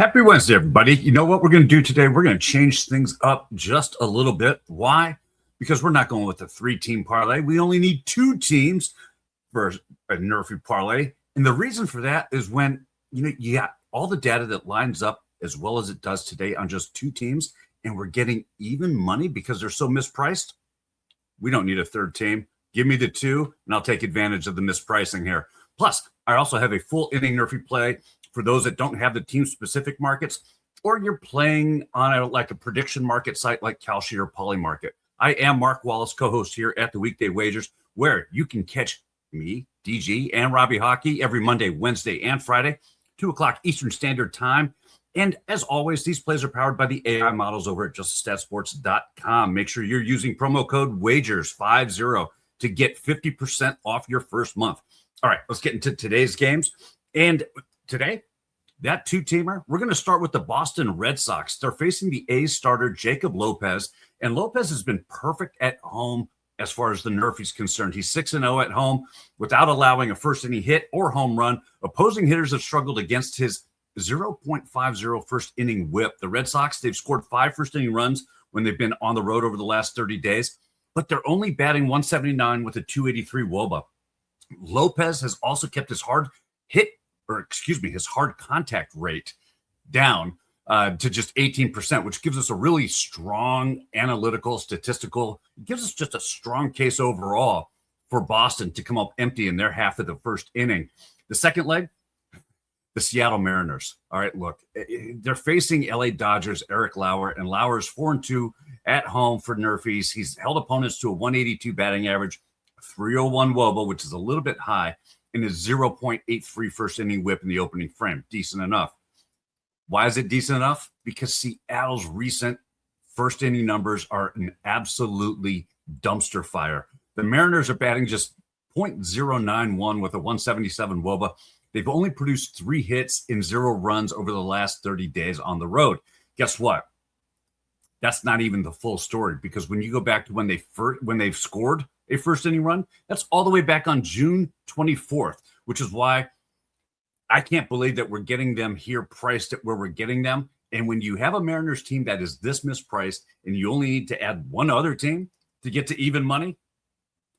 Happy Wednesday, everybody. You know what we're going to do today? We're going to change things up just a little bit. Why? Because we're not going with a three-team parlay. We only need two teams for a NRFI parlay. And the reason for that is when you got all the data that lines up as well as it does today on just two teams, and we're getting even money because they're so mispriced. We don't need a third team. Give me the two, and I'll take advantage of the mispricing here. Plus, I also have a full inning NRFI play for those that don't have the team-specific markets, or you're playing on a prediction market site like Kalshi or Polymarket. I am Mark Wallace, co-host here at the Weekday Wagers, where you can catch me, DG, and Robbie Hockey every Monday, Wednesday, and Friday, 2 o'clock Eastern Standard Time. And as always, these plays are powered by the AI models over at justastatsports.com. Make sure you're using promo code WAGERS50 to get 50% off your first month. All right, let's get into today's games. And today, that two-teamer, we're going to start with the Boston Red Sox. They're facing the A's starter, Jacob Lopez, and Lopez has been perfect at home as far as the NRFI is concerned. He's 6-0 at home without allowing a first-inning hit or home run. Opposing hitters have struggled against his 0.50 first-inning whip. The Red Sox, they've scored 5 first-inning runs when they've been on the road over the last 30 days, but they're only batting .179 with a .283 WOBA. Lopez has also kept his hard contact rate down to just 18%, which gives us a really strong analytical, statistical, gives us just a strong case overall for Boston to come up empty in their half of the first inning. The second leg, the Seattle Mariners. All right, look, they're facing LA Dodgers, Eric Lauer, and Lauer's 4-2 at home for NRFIs. He's held opponents to a 182 batting average, 301 WOBA, which is a little bit high, and a 0.83 first inning whip in the opening frame. Decent enough. Why is it decent enough? Because Seattle's recent first inning numbers are an absolutely dumpster fire. The Mariners are batting just .091 with a 177 WOBA. They've only produced 3 hits and 0 runs over the last 30 days on the road. Guess what? That's not even the full story, because when you go back to when they've scored a first inning run, that's all the way back on June 24th, which is why I can't believe that we're getting them here priced at where we're getting them. And when you have a Mariners team that is this mispriced and you only need to add one other team to get to even money,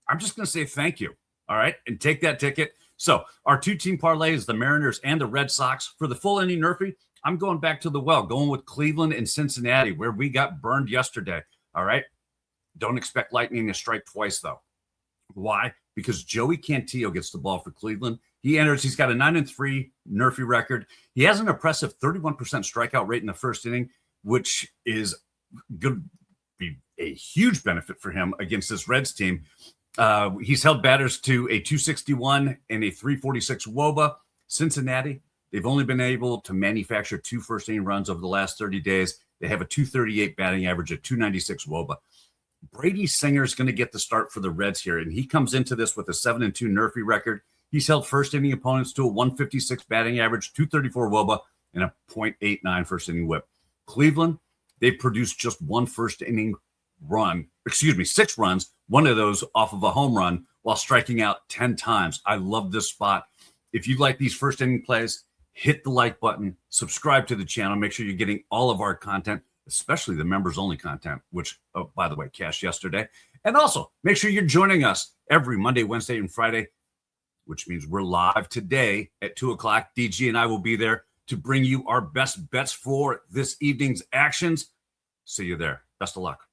I'm just going to say thank you. All right. And take that ticket. So our two-team parlay is the Mariners and the Red Sox. For the full inning NRFI, I'm going back to the well, going with Cleveland and Cincinnati, where we got burned yesterday. All right. Don't expect lightning to strike twice, though. Why? Because Joey Cantillo gets the ball for Cleveland. He enters. He's got a 9-3 NRFI record. He has an impressive 31% strikeout rate in the first inning, which is going to be a huge benefit for him against this Reds team. He's held batters to a 261 and a 346 WOBA. Cincinnati, they've only been able to manufacture 2 first-inning runs over the last 30 days. They have a 238 batting average, a 296 WOBA. Brady Singer is going to get the start for the Reds here, and he comes into this with a 7-2 NRFI record. He's held first-inning opponents to a 156 batting average, 234 WOBA, and a .89 first-inning whip. Cleveland, they've produced just 1 first-inning run, 6 runs, one of those off of a home run, while striking out 10 times. I love this spot. If you like these first-inning plays, hit the like button, subscribe to the channel, make sure you're getting all of our content, especially the members-only content, which, oh, by the way, cashed yesterday. And also, make sure you're joining us every Monday, Wednesday, and Friday, which means we're live today at 2 o'clock. DG and I will be there to bring you our best bets for this evening's actions. See you there. Best of luck.